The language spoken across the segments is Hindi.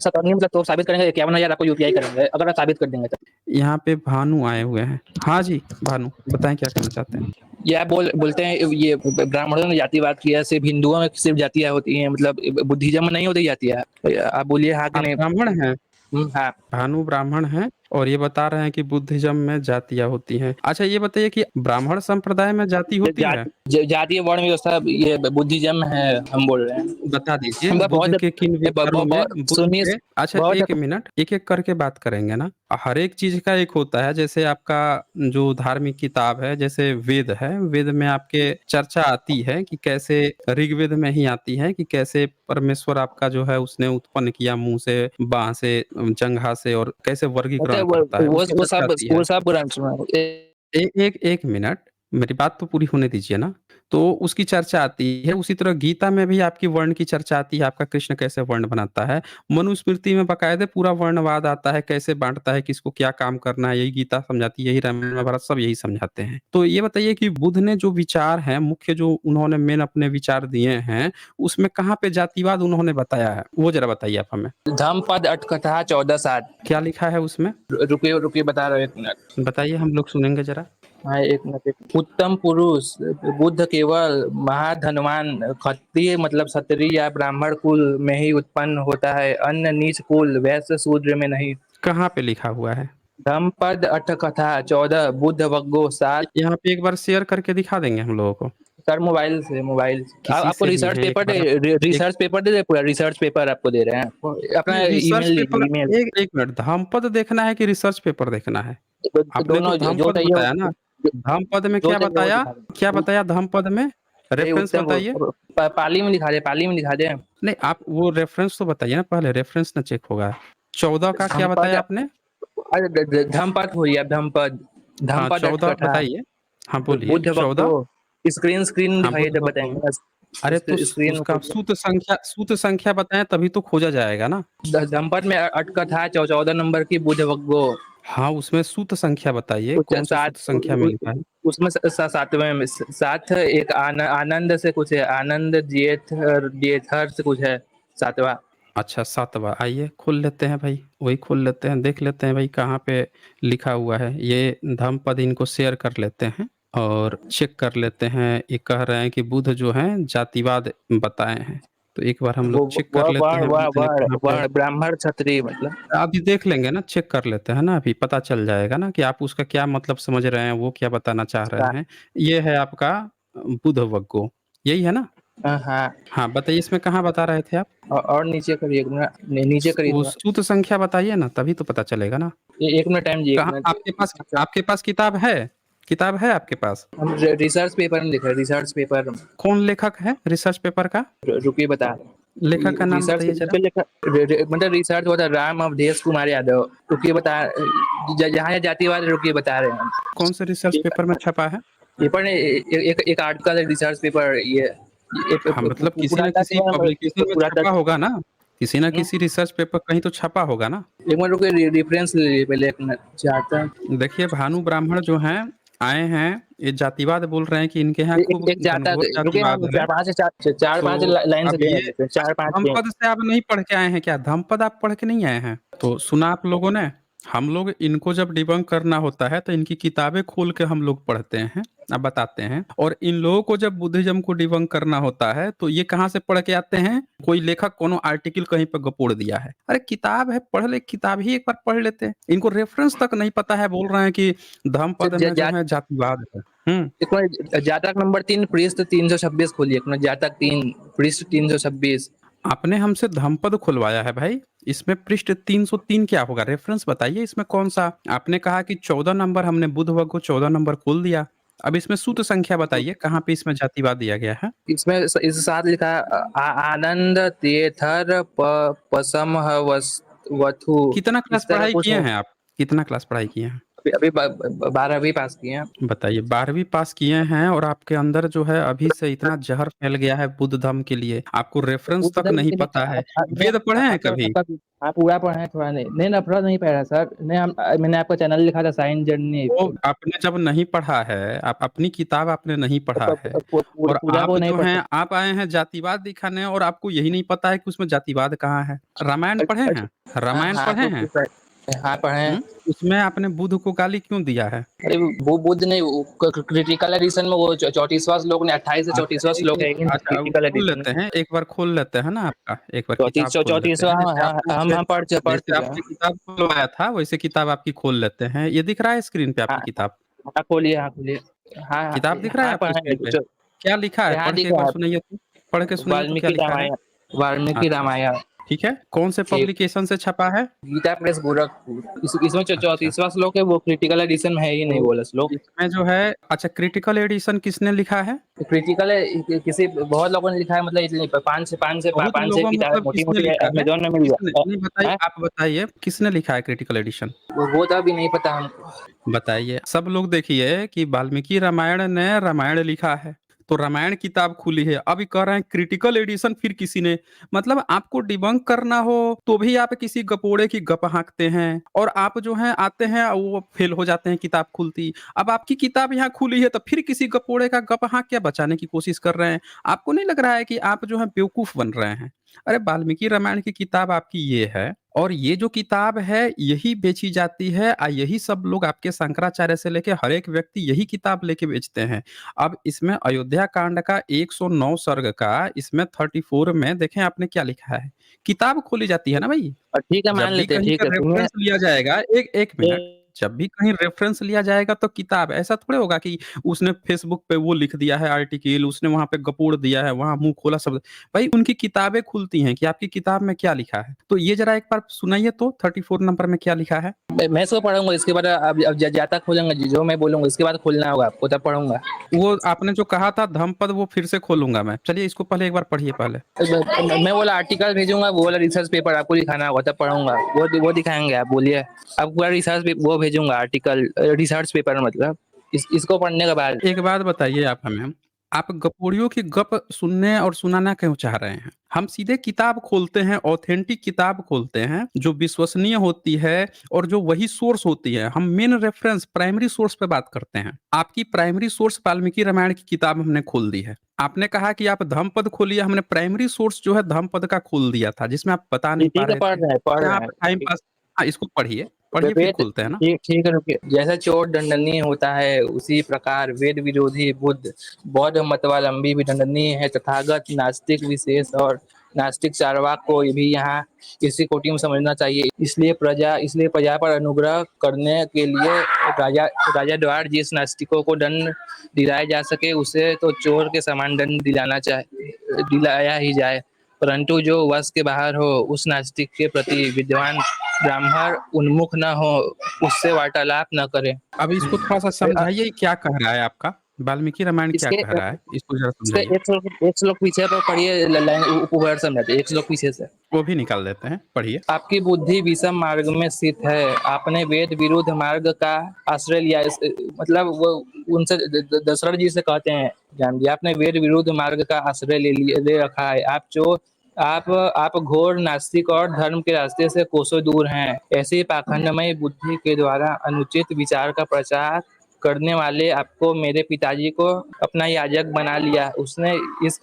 ऐसा करेंगे मतलब तो साबित करेंगे 51,000 आपको यूपीआई करेंगे, अगर आप साबित कर देंगे तो। यहाँ पे भानु आए हुए हैं। हाँ जी, भानु बताएँ क्या कहना चाहते हैं? ये आप बोलते हैं ये ब्राह्मणों ने जातिवाद किया, सिर्फ हिंदुओं में सिर्फ जातियाँ होती हैं, मतलब बुद्धिज़्म में नहीं होती जातियाँ। आप बोलिए हाँ कि आप नहीं? ब्राह्मण हैं? हाँ। भानु ब्राह्मण हैं और ये बता रहे हैं कि बुद्धिज़्म में जातियाँ होती हैं। अच्छा ये बताइए कि ब्राह्मण संप्रदाय में जाति होती है? जातीय वर्ण व्यवस्था ये बुद्धिज़्म है, हम बोल रहे हैं। बता दीजिए बुद्ध बहुत के किन विचारों में बुद्ध सुनिए, के अच्छा बहुत 1 मिनट, एक-एक करके बात करेंगे ना। हर एक चीज़ का एक होता है, जैसे आपका जो धार्मिक किताब है, जैसे वेद है, वेद में आपके चर्चा आती है कि कैसे ऋग्वेद में ही आती है कि कैसे परमेश्वर आपका जो है उसने उत्पन्न किया मुँह से, बाँह से, जंघा से और कैसे वर्गीकरण मतलब करता है, उसकी चर्चा आती है। वो सब ग्रंथ में एक मिनट, मेरी बात तो पूरी होने दीजिए ना। तो उसकी चर्चा आती है, उसी तरह गीता में भी आपकी वर्ण की चर्चा आती है, आपका कृष्ण कैसे वर्ण बनाता है। मनुस्मृति में बाकायदे पूरा वर्णवाद आता है, कैसे बाँटता है, किसको क्या काम करना है, यही गीता समझाती है, यही रामायण महाभारत सब यही समझाते हैं। तो ये बताइए कि बुद्ध ने जो विचार हैं, मुख्य जो उन्होंने मेन अपने विचार दिए हैं, उसमें कहाँ पे जातिवाद उन्होंने बताया है? वो ज़रा बताइए आप हमें। धम्मपद अट्ठकथा 14-7। क्या लिखा है उसमें? रुकिए बता रहा हूँ 1 मिनट। बताइए हम लोग सुनेंगे ज़रा। हाँ, 1 मिनट। उत्तम पुरुष बुद्ध केवल महाधनवान क्षत्रिय मतलब क्षत्रिय या ब्राह्मण कुल में ही उत्पन्न होता है, अन्य नीच कुल वैश्य शूद्र में नहीं। कहाँ पे लिखा हुआ है? धम्मपद अट्ठकथा 14 बुद्ध वग्गो 7। यहाँ पे एक बार शेयर करके दिखा देंगे हम लोगों को। सर मोबाइल से किसी आपको से भी है एक बार आप एक रिसर्च पेपर दे पूरा रिसर्च पेपर आपको दे रहे हैं, अपना रिसर्च ईमेल पेपर लीजिए ईमेल। एक मिनट धम्मपद देखना है कि रिसर्च पेपर देखना है? आपने तो दोनों जो धम्मपद चाहिए बताया ना? धम्मपद में जो क्या चाहिए वो बताया? दिखा क्या दें। बताया धम्मपद में? ये रेफ़रेंस उत्तम बताइए। पाली में दिखा दे, पाली में दिखा दे। नहीं आप वो रेफ़रेंस तो बताइए ना पहले, रेफ़रेंस ना चेक होगा। 14 का क्या धम्मपद बताया आपने? अरे धम्मपद हो या धम्मपद हाँ, धम्मपद 14 अटकथा बताइए। हाँ, बोलिए बुद्ध 14 वग्गो। स्क्रीन हाँ, दिखाइए बुद्ध तब वक़्त में। बताएंगे। अरे तो स्क्रीन उसका सूत्र संख्या बताएँ तभी तो खोजा जाएगा ना। धम्मपद में अटकथा 14 नंबर की बुद्ध वग्गो। हाँ, उसमें सूत्र संख्या बताइए, कुछ कौन-सा सात सूत्र संख्या में लिखा है? उसमें सातवें में साथ एक आनंद से कुछ है, आनंद जेठर से कुछ है सातवां। अच्छा 7वाँ आइए खोल लेते हैं भाई, वही खोल लेते हैं, देख लेते हैं भाई कहाँ पे लिखा हुआ है। ये धम्मपद इनको शेयर कर लेते हैं और चेक कर लेते हैं। ये कह रहे हैं कि बुद्ध जो हैं जातिवाद बताए हैं। तो एक बार हम वो लोग चेक कर लेते हैं बुद्ध ने कहाँ पे वर्ण ब्राह्मण क्षत्रिय मतलब। अभी देख लेंगे ना, चेक कर लेते हैं ना अभी पता चल जाएगा ना कि आप उसका क्या मतलब समझ रहे हैं, वो क्या बताना चाह रहे हैं। ये है आपका बुद्ध वग्गो, यही है ना? हाँ। हाँ, बताइए इसमें कहाँ बता रहे थे आप? और नीचे करिए नीचे करिए वो थोड़ा। सूत्र संख्या बताइए ना, तभी तो पता चलेगा ना। 1 मिनट टाइम दीजिए, 1 कहाँ मिनट। आपके पास किताब है? किताब है आपके पास? हम रिसर्च पेपर में लिखा है, रिसर्च पेपर। कौन लेखक है रिसर्च पेपर का? रुकिए बता रहे हैं। लेखक का नाम रिसर्च बताइए पेपर ज़रा। पे लिखा मतलब रिसर्च होता है राम अवधेश कुमार यादव। रुकिए बता जहाँ जातिवाद रुकिए बता रहे हैं हम। कौन से रिसर्च पेपर में छपा है? पेपर ने एक आर्टिकल है रिसर्च पेपर ये हाँ, मतलब किसी न किसी पब्लिकेशन में छपा पुरातत्व। होगा ना? किसी न किसी रिसर्च पेपर कहीं तो छपा होगा ना? 1 मिनट रुकिए, रेफरेंस ले लीजिए पहले 1 मिनट जाता। देखिए भानु ब्राह्मण जो हैं, आए हैं, ये जातिवाद बोल रहे हैं कि इनके यहाँ खूब एक जाता घनघोर रुकिए, जातिवाद हम है। 4-5 तो लाइन से अब दे रहे ये हैं, अच्छा 4-5 दें। धम्मपद से आप नहीं पढ़ के आए हैं क्या? धम्मपद आप पढ़ के नहीं आए हैं? तो सुना आप लोगों ने? हम लोग इनको जब डिबंक करना होता है तो इनकी किताबें खोल के हम लोग पढ़ते हैं, बताते हैं और इन लोगों को जब बुद्धिज़्म को डिबंक करना होता है तो ये कहाँ से पढ़ के आते हैं? कोई लेखक कोनो आर्टिकल कहीं पे गपोड़ दिया है। अरे किताब है, पढ़ ले किताब ही एक बार पढ़ लेते हैं। इनको रेफ़रेंस तक नहीं पता है, बोल रहे हैं कि धम्मपद में जो है जातिवाद है। हुँ। जातक नंबर 3 पृष्ठ 326 खोलिए अपना, जातक 3 पृष्ठ 326। आपने हमसे धम्मपद खुलवाया है भाई, इसमें पृष्ठ 303 क्या होगा? रेफ़रेंस बताइए इसमें कौन-सा? आपने कहा कि 14 नंबर हमने बुधवार को 14 नंबर खोल दिया। अब इसमें सूत्र संख्या बताइए, कहाँ पे इसमें जातिवाद दिया गया है? इसमें इस साथ लिखा है आनंद तेथर पसम वथु। कितना क्लास इस तरह पढ़ाई कुछ किए है। हैं आप? कितना क्लास पढ़ाई किए हैं? अभी 12वीं पास किए हैं। बताइए 12वीं पास किए हैं और आपके अंदर जो है अभी से इतना ज़हर फैल गया है बुद्ध धर्म के लिए, आपको रेफ़रेंस बुद्ध तक धर्म नहीं के लिए पता है। नहीं, वेद पढ़े हैं आपका कभी? आपका हाँ, पूरा पढ़ा है, थोड़ा नहीं। नहीं ना, पूरा नहीं पढ़ा सर। नहीं, मैंने आपका चैनल लिखा था साइंस जर्नी। वो आपने जब नहीं पढ़ा है, आप अपनी किताब आपने नहीं पढ़ा है और पूरा वो आप नहीं जो पढ़ हैं, सकते। आप आए हैं जातिवाद दिखाने और आपको यही नहीं पता है कि उसमें जातिवाद कहाँ है। रामायण पढ़े हैं? अच्छा, हाँ रामायण हाँ, पढ़े हैं? हाँ पढ़े हैं। उसमें आपने बुद्ध को गाली क्यों दिया है? अरे वो बुद्ध नहीं, वो क्रिटिकल एडिशन में वो 34वां श्लोक ने, 28 से अच्छा 34वां श्लोक है अच्छा वो क्रिटिकल खोल एडिशन लेते में। हैं, एक बार खोल लेते हैं ना आपका, एक बार किताब 34 खोल लेते 34वां, हैं। जैसे हाँ आपने हाँ, मुझसे हम पढ़ जैसे चुके हैं। आपने किताब खुलवाया था, वैसे किताब आपकी खोल लेते हैं। ये दिख रहा है स्क्रीन पे हाँ आपकी किताब? हाँ, खोलिए, हाँ खोलिए। हाँ हाँ किताब दिख रहा है हाँ, आपको पढ़े स्क्रीन पे? हैं। क्या लिखा है? यहाँ पढ़ के दिख एक बार रहा सुनाइए तो? पढ़ के है, सुनाइए तो क्या वाल्मीकि लिखा है? रामायण। वाल्मीकि अच्छा, रामायण। ठीक है। कौन से ठीक। पब्लिकेशन से छपा है? गीता प्रेस गोरखपुर। इसमें अच्छा, 34वां श्लोक है, वो क्रिटिकल एडिशन में है ही नहीं तो बोला श्लोक। इसमें जो है अच्छा क्रिटिकल एडिशन किसने लिखा है? क्रिटिकल है, किसी बहुत लोगों ने लिखा है, मतलब इतनी बहुत पाँच छह लोगों किताबें मतलब मोटी किसने मोटी लिखा है? अमेजोन में मिल किसने जाए नहीं बताइए है। आप बताइए किसने लिखा है क्रिटिकल एडिशन? वो तो अभी नहीं पता हमको। बताइए। सब लोग देखिए कि वाल्मीकि रामायण ने रामायण लिखा है, तो रामायण किताब खुली है। अभी कह रहे हैं क्रिटिकल एडिशन फिर किसी ने मतलब आपको डिबंक करना हो तो भी आप किसी गपोड़े की गप हाँकते हैं और आप जो हैं आते हैं वो फेल हो जाते हैं किताब खुलती। अब आपकी किताब यहाँ खुली है तो फिर किसी गपोड़े का गप हाँक के बचाने की कोशिश कर रहे हैं। आपको नहीं लग रहा है कि आप जो है बेवकूफ़ बन रहे हैं? अरे वाल्मीकि रामायण की किताब आपकी ये है और ये जो किताब है यही बेची जाती है यही सब लोग आपके शंकराचार्य से लेके हर एक व्यक्ति यही किताब लेके बेचते हैं। अब इसमें अयोध्या कांड का 109 सर्ग का इसमें 34 में देखें आपने क्या लिखा है। किताब खोली जाती है ना भाई। और ठीक है, मान जब भी लेते हैं, कहीं ठीक का है, सुनिए। रेफरेंस लिया जाएगा एक एक मिनट जब भी कहीं रेफरेंस लिया जाएगा तो किताब ऐसा थोड़े होगा कि उसने फेसबुक पे वो लिख दिया है आर्टिकल उसने वहां पे गपोड़ दिया है वहां मुंह खोला शब्द। भाई उनकी किताबें खुलती हैं कि आपकी किताब में क्या लिखा है तो ये जरा एक बार सुनाइए तो 34 नंबर में क्या लिखा है। मैं इसको पढ़ूंगा, इसके बाद अब जाता खोलूंगा, जो मैं बोलूंगा इसके बाद खोलना होगा आपको, तब पढ़ूंगा। वो आपने जो कहा था धम्मपद वो फिर से खोलूंगा मैं। चलिए इसको पहले एक बार पढ़िए पहले। मैं बोला आर्टिकल भेजूंगा, वो वाला रिसर्च पेपर आपको दिखाना होगा, तब पढ़ूंगा। वो दिखाएंगे, आप बोलिए। आपको पूरा रिसर्च वो भेजूंगा, आर्टिकल रिसर्च पेपर, मतलब इसको पढ़ने के बाद। एक बात बताइए आप हमें, आप गपोड़ियों की गप सुनने और सुनाना क्यों चाह रहे हैं? हम सीधे किताब खोलते हैं, ऑथेंटिक किताब खोलते हैं, जो विश्वसनीय होती है और जो वही सोर्स होती है। हम मेन रेफरेंस प्राइमरी सोर्स पे बात करते हैं। आपकी प्राइमरी सोर्स वाल्मीकि रामायण की किताब हमने खोल दी है। आपने कहा कि आप धम्मपद खोलिए, हमने प्राइमरी सोर्स जो है धम्मपद का खोल दिया था, जिसमें आप बता नहीं पा ठीक है, रहे पढ़ थे। रहे हैं, पढ़ क्या रहे आप हैं। टाइम पास हाँ, इसको पढ़िए, पढ़िए फिर वेद, खोलते हैं ना। ठीक ठीक है, रुकिए। जैसा चोर दंडनीय होता है, उसी प्रकार वेद विरोधी बुद्ध बौद्ध मतवालंबी भी दंडनीय है। तथागत नास्तिक विशेष और नास्तिक चार्वाक को भी यहाँ इसी कोटि में समझना चाहिए। इसलिए प्रजा पर अनुग्रह करने के लिए राजा राजा द्वारा जिस नास्तिकों को दंड दिलाया जा सके, उसे तो चोर के समान दंड दिलाया ही जाए। परंतु जो वश के बाहर हो, उस नास्तिक के प्रति विद्वान ब्राह्मण उन्मुख न हो, उससे वार्तालाप न करे। अब इसको थोड़ा-सा समझाइए क्या कह रहा है आपका? वाल्मीकि रामायण क्या इसके कह रहा है? इसको ज़रा इसके समझाइए। एक श्लोक पीछे पर पढ़िए, उपवर्ष समझाते, एक श्लोक पीछे से। वो भी निकाल देते हैं, पढ़िए। आपकी बुद्धि विषम मार्ग में स्थित है, आपने वेद विरुद्ध मार्ग का आश्रय लिया। मतलब वो उनसे दशरथ जी से कहते हैं, जान जी, आपने वेद विरुद्ध मार्ग का आश्रय ले रखा है। आप घोर नास्तिक और धर्म के रास्ते से कोसों दूर हैं। ऐसी पाखंडमय बुद्धि के द्वारा अनुचित विचार का प्रचार करने वाले आपको मेरे पिताजी को अपना याजक बना लिया। उसने इस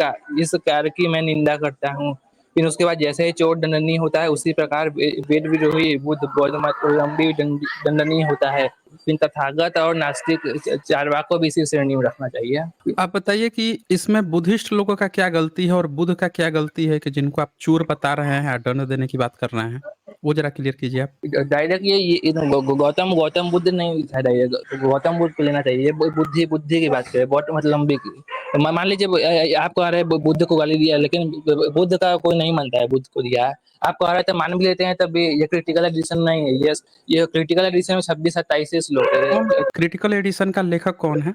कार्य की मैं निंदा करता हूँ। फिर उसके बाद जैसे ही चोर दंडनीय होता है, उसी प्रकार वेद विरोही बुद्ध बौद्ध मतवालंबी दंडनीय होता है। फिर तथागत और नास्तिक चार्वाक को भी इसी श्रेणी में रखना चाहिए। आप बताइए कि इसमें बुद्धिस्ट लोगों का क्या गलती है और बुद्ध का क्या गलती है कि जिनको आप चोर बता रहे हैं, दंड देने की बात कर रहे हैं? वो ज़रा क्लियर कीजिए आप। डायरेक्ट ये गौतम बुद्ध नहीं था, डायरेक्ट गौतम बुद्ध को लेना चाहिए। ये बुद्धि बुद्धि की बात करें, बौद्ध मतलब लंबी की। तो मान लीजिए आप कह रहे हैं बुद्ध को गाली दिया, लेकिन बुद्ध का कोई नहीं मानता है बुद्ध को दिया है। आप कह रहे थे मान भी लेते हैं, तब भी ये क्रिटिकल एडिशन नहीं है। ये क्रिटिकल एडिशन में 26-27 श्लोक कौन है। क्रिटिकल एडिशन का लेखक कौन है?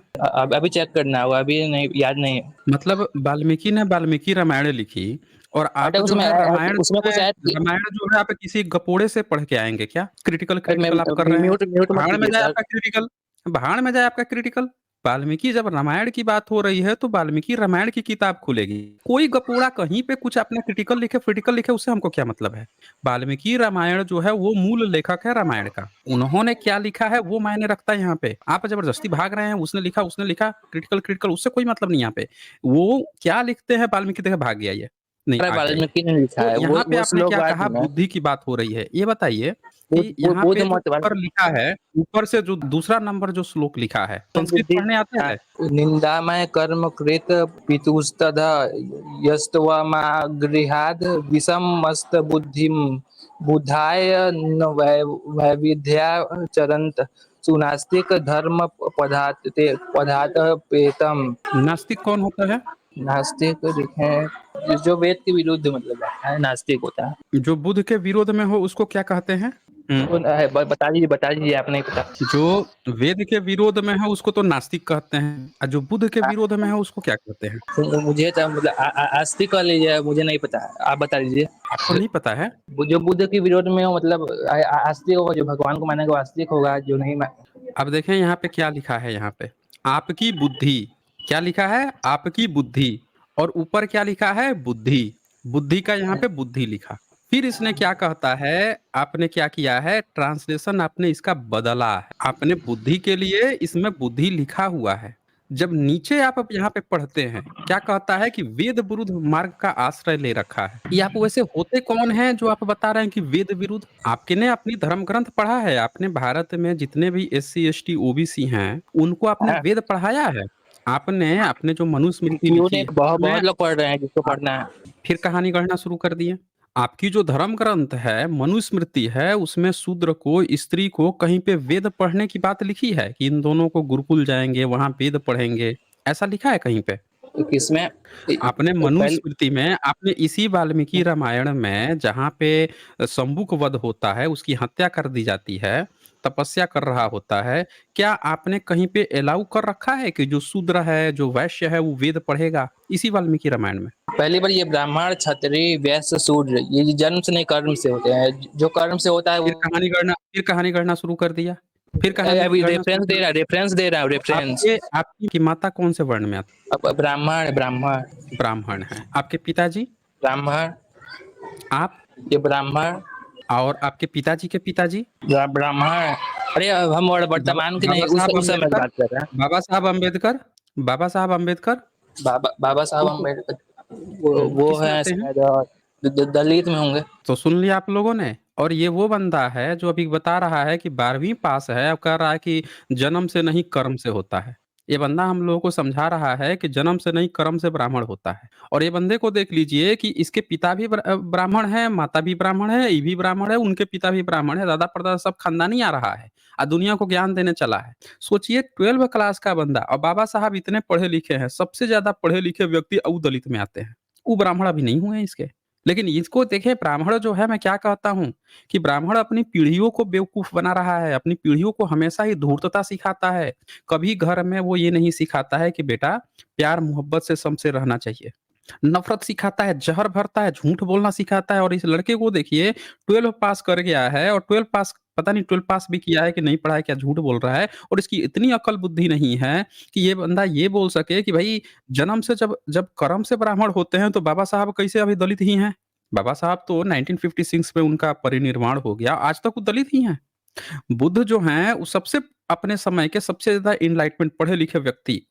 अभी चेक करना होगा, अभी नहीं, याद नहीं है। मतलब वाल्मीकि ने वाल्मीकि रामायण लिखी और आप अरे जो उसमें है रामायण उसमें जो कुछ है ऐड रामायण जो है आप किसी गपोड़े से पढ़ के आएँगे क्या? क्रिटिकल अरे क्रिटिकल आप कर रहे हैं। म्यूट म्यूट मत भाड़ में कीजिए जाए सर। आपका क्रिटिकल, भाड़ में जाए आपका क्रिटिकल। वाल्मीकि जब रामायण की बात हो रही है तो वाल्मीकि रामायण की किताब खुलेगी। कोई गपोड़ा कहीं पे कुछ अपना क्रिटिकल लिखे, क्रिटिकल लिखे उससे हमको क्या मतलब है? वाल्मीकि रामायण जो है वो मूल लेखक है रामायण का। उन्होंने क्या लिखा है वो मायने रखता है यहाँ पे। आप ज़बरदस्ती भाग रहे हैं उसने लिखा क्रिटिकल क्रिटिकल उससे कोई मतलब नहीं यहाँ पे। वो क्या लिखते हैं वाल्मीकि देखिए भाग गया ये। नहीं अरे आ गया ये। वाल्मीकि ने लिखा तो है यहाँ पे वो आपने क्या श्लोकवाद कहा में। बुद्धि की बात हो रही है। ये बताइए कि यहाँ बुद्ध पे जो मत ऊपर लिखा है, ऊपर से जो दूसरा नंबर जो श्लोक लिखा है, संस्कृत बुद्धि पढ़ने आता है? निंदामय कर्म कृत पितुस्तदा यस्त्वमागृहाद् विषम मस्त बुद्धिम बुधाय न वैविध्या चरंत सुनास्तिक धर्म पदात पेतम। नास्तिक कौन होता है? नास्तिक देखें जो वेद के विरुद्ध मतलब है नास्तिक होता है। जो बुद्ध के विरोध में हो उसको क्या कहते हैं? हुँ। बता दीजिए आप नहीं पता। जो वेद के विरोध में है उसको तो नास्तिक कहते हैं और जो बुद्ध के विरोध में है उसको क्या कहते हैं? मुझे तो मतलब आस्तिक कह लीजिए, मुझे नहीं पता है, आप बता दीजिए। आपको नहीं पता है? जो बुद्ध के विरोध में हो मतलब आस्तिक होगा, जो भगवान को मानेगा वो आस्तिक होगा, जो नहीं अब देखें यहाँ पे क्या लिखा है यहाँ पे, आपकी बुद्धि, क्या लिखा है? आपकी बुद्धि और ऊपर क्या लिखा है? बुद्धि। बुद्धि का यहाँ पे बुद्धि लिखा। फिर इसने क्या कहता है, आपने क्या किया है ट्रांसलेशन आपने इसका बदला है। आपने बुद्धि के लिए इसमें बुद्धि लिखा हुआ है। जब नीचे आप अब यहाँ पे पढ़ते हैं, क्या कहता है कि वेद विरुद्ध मार्ग का आश्रय ले रखा है। ये आप वैसे होते कौन हैं जो आप बता रहे हैं कि वेद विरुद्ध? आपने अपनी धर्म ग्रंथ पढ़ा है? आपने भारत में जितने भी एससी, एसटी, ओबीसी हैं, उनको आपने हाँ, वेद पढ़ाया है? आपने जो मनुस्मृति क्यों लिखी नहीं, है बहुत उसमें बहुत लोग पढ़ रहे हैं जिसको आप पढ़ना है। फिर कहानी गढ़ना शुरू कर दिए। आपकी जो धर्म ग्रंथ है, मनुस्मृति है, उसमें शूद्र को, स्त्री को कहीं पे वेद पढ़ने की बात लिखी है कि इन दोनों को गुरुकुल जाएँगे, वहाँ वेद पढ़ेंगे, ऐसा लिखा है कहीं पे? तो किसमें आपने पहले मनुस्मृति में आपने इसी वाल्मीकि रामायण में जहाँ पे शंभुक वध होता है, उसकी हत्या कर दी जाती है, तपस्या कर रहा होता है, क्या आपने कहीं पे अलाउ कर रखा है कि जो शूद्र है, जो वैश्य है, वो वेद पढ़ेगा? इसी वाल्मीकि रामायण में। पहली बार ये ब्राह्मण क्षत्रिय वैश्य शूद्र ये जन्म से नहीं कर्म से होते हैं, जो कर्म से होता है वो। फिर कहानी गढ़ना शुरू कर दिया। फिर कहानी अभी गढ़ना शुरू कर दिया। रेफरेंस दे रहा हूँ रेफरेंस। आपके आपकी माता कौन से वर्ण में आती अब ब्राह्मण ब्राह्मण है? ब्राह्मण हैं। आपके पिताजी? ब्राह्मण आप? ये ब्राह्मण और आपके पिताजी के पिताजी? ब्राह्मण। अरे अब हम बाबा वर्तमान की नहीं बाबा साहब उस समय की अम्बेडकर? बात कर रहे हैं। बाबा साहब अम्बेडकर? बाबा साहब अम्बेडकर? बाबा साहब उनको अम्बेडकर वो किस में है आते हैं? शायद दलित में होंगे। तो सुन लिया आप लोगों ने। और ये वो बंदा है जो अभी बता रहा है कि 12वीं पास है, अब कह रहा है कि जन्म से नहीं कर्म से होता है। ये बंदा हम लोगों को समझा रहा है कि जन्म से नहीं कर्म से ब्राह्मण होता है। और ये बंदे को देख लीजिए कि इसके पिता भी ब्राह्मण है, माता भी ब्राह्मण है, ये भी ब्राह्मण है, उनके पिता भी ब्राह्मण है, दादा-परदादा सब खानदानी आ रहा है। दुनिया को ज्ञान देने चला है। सोचिए 12th क्लास का बंदा और बाबा साहब इतने पढ़े लिखे हैं, सबसे ज़्यादा पढ़े लिखे व्यक्ति अऊ दलित में आते हैं। वो ब्राह्मण अभी नहीं हुए हैं इसके। लेकिन इसको देखिए ब्राह्मण जो है मैं क्या कहता हूँ कि ब्राह्मण अपनी पीढ़ियों को बेवकूफ़ बना रहा है, अपनी पीढ़ियों को हमेशा ही धूर्तता सिखाता है। कभी घर में वो ये नहीं सिखाता है कि बेटा प्यार-मोहब्बत से सबसे रहना चाहिए। नफ़रत सिखाता है, ज़हर भरता है, झूठ बोलना सिखाता है और इस लड़के को देखिए 12 पास कर गया है और 12 पास पता नहीं 12 पास भी किया है कि नहीं पढ़ा है, क्या झूठ बोल रहा है और इसकी इतनी अक्ल बुद्धि नहीं है कि ये बंदा ये बोल सके कि भई जन्म से जब जब कर्म से ब्राह्मण होते हैं तो बाबा साहब कैसे अभी दलित ही हैं? बाबा साहब तो 1956 में उनका परिनिर्वाण हो गया, आज तक वो दलित ही हैं। बुद्ध जो हैं, वो सबसे अपने समय के सबसे ज़्यादा एनलाइटमेंट पढ़े-लिखे व्यक्ति,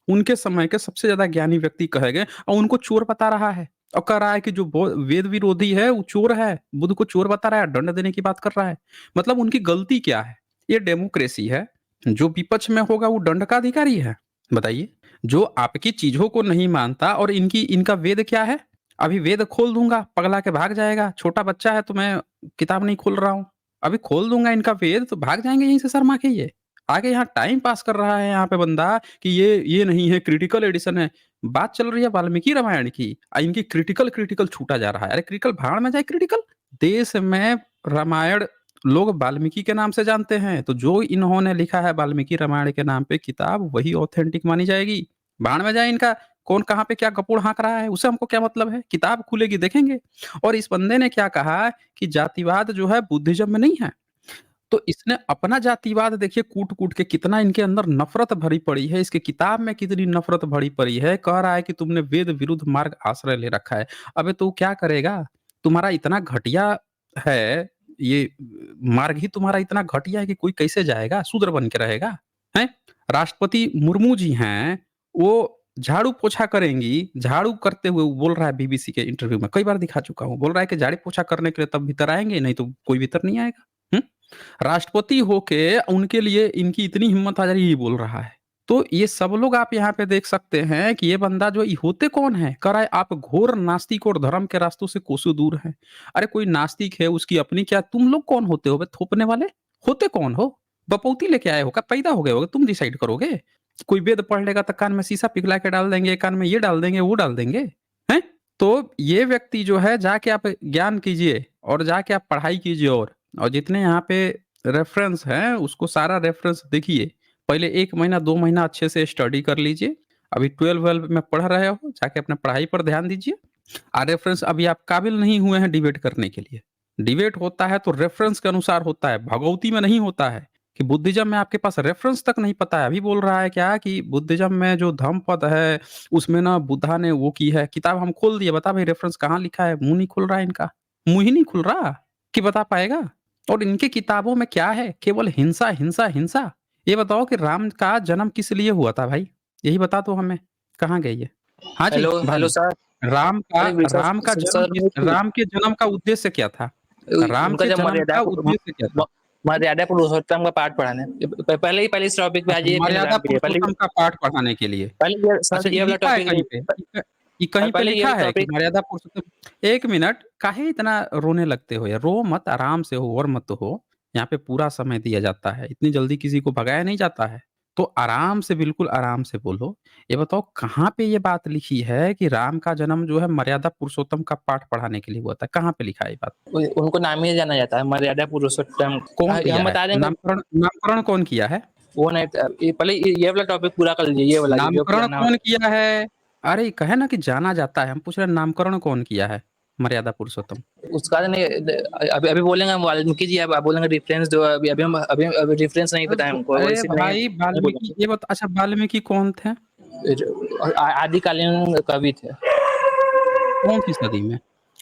उनके समय के सबसे ज़्यादा ज्ञानी व्यक्ति कहे गए और उनको चोर बता रहा है और कह रहा है कि जो वेद विरोधी है, वो चोर है। बुद्ध को चोर बता रहा है, दंड देने की बात कर रहा है। मतलब उनकी गलती क्या है? ये डेमोक्रेसी है, जो विपक्ष में होगा वो दंड का अधिकारी है। बताइए, जो आपकी चीज़ों को नहीं मानता और इनका वेद क्या है? अभी वेद खोल दूँगा, पगला के भाग जाएगा, छोटा बच्चा है तो मैं किताब नहीं खोल रहा हूँ। अभी खोल दूँगा इनका वेद तो भाग जाएँगे यहीं से शर्मा के ये। आगे यहाँ टाइम पास कर रहा है यहाँ पे बंदा कि ये नहीं है क्रिटिकल एडिशन है। बात चल रही है वाल्मीकि रामायण की इनकी क्रिटिकल छूटा जा रहा है। अरे क्रिटिकल भाड़ में जाए क्रिटिकल। देश में रामायण लोग वाल्मीकि के नाम से जानते हैं, तो जो इन्होंने लिखा है वाल्मीकि रामायण के नाम पे किताब वही ऑथेंटिक मानी जाएगी। भाड़ में जाए इनका कौन कहाँ पे क्या गपोड़ हाँक रहा है, उससे हमको क्या मतलब है? किताब खुलेगी देखेंगे। और इस बंदे ने क्या कहा कि जातिवाद जो है बुद्धिज़्म में नहीं है। तो इसने अपना जातिवाद देखिए कूट-कूट के कितना इनके अंदर नफ़रत भरी पड़ी है, इसकी किताब में कितनी नफ़रत भरी पड़ी है, कह रहा है कि तुमने वेद विरुद्ध मार्ग आश्रय ले रखा है। अबे तू क्या करेगा? तुम्हारा इतना घटिया है, ये मार्ग ही तुम्हारा इतना घटिया है कि कोई कैसे जाएगा? शूद्र बन के रहेगा? हैं? राष्ट्रपति मुर्मू जी हैं, वो झाड़ू-पोछा करेंगी, झाड़ू करते हुए वो बोल रहा है बीबीसी के इंटरव्यू में, कई बार दिखा चुका हूँ, बोल रहा है कि झाड़ू-पोछा करने के लिए तब भीतर आएँगे, नहीं तो कोई भीतर नहीं आएगा। हुँ? राष्ट्रपति होके उनके लिए इनकी इतनी हिम्मत आ जा रही है, ये बोल रहा है। तो ये सब लोग आप यहाँ पे देख सकते हैं कि ये बंदा जो ये होते कौन है? कह रहा है आप घोर नास्तिक और धर्म के रास्तों से कोसों दूर हैं। अरे कोई नास्तिक है उसकी अपनी क्या तुम लोग कौन होते हो बे थोपने वाले? होते कौन हो? बपौती लेके आए हो क्या? पैदा हो गए होगे तुम डिसाइड करोगे? कोई वेद पढ़ लेगा तो कान में शीशा पिघला के डाल देंगे, कान में ये डाल देंगे, वो डाल देंगे। हैं? तो ये व्यक्ति जो है जाके आप ज्ञान कीजिए और जाके आप पढ़ाई कीजिए और जितने यहाँ पे रेफ़रेंस हैं, उसको सारा रेफ़रेंस देखिए। पहले 1 महीना, 2 महीना अच्छे से स्टडी कर लीजिए। अभी 12-12 में पढ़ रहे हो, जाके अपने पढ़ाई पर ध्यान दीजिए। रेफ़रेंस अभी आप काबिल नहीं हुए हैं डिबेट करने के लिए। डिबेट होता है तो रेफ़रेंस के अनुसार होता है, भगवती में नहीं होता है कि बुद्धिज़्म में आपके पास रेफ़रेंस तक नहीं पता है। अभी बोल रहा है क्या कि बुद्धिज़्म में जो धम्मपद है, उसमें ना बुद्धा ने वो की है। किताब हम खोल दिए, बता भई रेफ़रेंस कहाँ लिखा है? मुँह नहीं खुल रहा है इनका। मुँह ही नहीं खुल रहा कि बता पाएगा। और इनकी किताबों में क्या है? केवल हिंसा, हिंसा, हिंसा। ये बताओ कि राम का जन्म किस लिए हुआ था भाई? यही बता दो हमें। कहाँ गए ये? हाँ जी, हेलो हेलो भाई। सर। अरे विशा राम का जन्म सर किस नहीं राम के जन्म का उद्देश्य क्या था? राम उनका के जब जन्म मर्यादा का उद्देश्य क्या था? मर्यादा पुरुषोत्तम का पाठ पढ़ाने पहले इस टॉपिक पे आ अच्छा, जाइए फिर मर्यादा राम के लिए पहले पुरुषोत्तम का पाठ पढ़ाने के लिए। पहले ये अच्छा सर ये ये वाला लिखा है कहीं टॉपिक पे? ये कहीं पे पहले ये लिखा वाला है कि टॉपिक मर्यादा पुरुषोत्तम 1 मिनट, काहे इतना रोने लगते हो यार? रो मत, आराम से हो और मत हो। यहाँ पे पूरा समय दिया जाता है, इतनी जल्दी किसी को भगाया नहीं जाता है। तो आराम से, बिल्कुल आराम से बोलो। ये बताओ कहाँ पे ये बात लिखी है कि राम का जन्म जो है मर्यादा पुरुषोत्तम का पाठ पढ़ाने के लिए हुआ था? कहाँ पे लिखा है ये बात? उनको नाम ही जाना जाता है मर्यादा पुरुषोत्तम। कौन किया हम है? बता देंगे नामकरण नामकरण कौन किया है? वो नहीं पहले ये वाला टॉपिक पूरा कर लीजिए ये वाला जो नामकरण पुराना कौन वाला। किया है? अरे कहे ना कि जाना जाता है, हम पूछ रहे हैं नामकरण कौन किया है? मर्यादा पुरुषोत्तम। उसका नहीं अभी अभी बोलेंगे हम वाल्मीकि जी आप बोलेंगे रेफरेंस दो अभी रेफरेंस नहीं पता है हमको अरे इसी नहीं भाई नहीं वाल्मीकि ये बता अच्छा वाल्मीकि कौन थे? बोलेंगे आदिकालीन कवि थे। कौन-सी सदी में?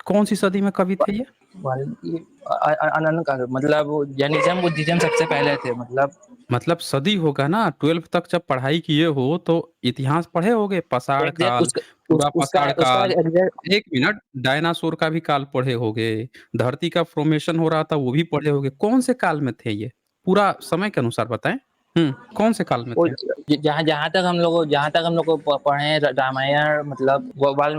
कौन-सी सदी में कवि थे ये? वाल्मीकि अनंत काल मतलब जैनिज्म बुद्धिज्म सबसे पहले थे मतलब मतलब सदी होगा ना 12th तक जब पढ़ाई किए हो तो इतिहास पढ़े होगे पाषाण एग्जैक्ट काल, पूरा पाषाण उसका काल। एग्जैक्ट 1 मिनट डायनासोर का भी काल पढ़े होगे, धरती का फ़ॉर्मेशन हो रहा था वो भी पढ़े होगे। कौन से काल में थे ये? पूरा समय के अनुसार बताएँ? कौन से काल में थे? जहाँ जहाँ तक हम लोग को पढ़े हैं रामायण मतलब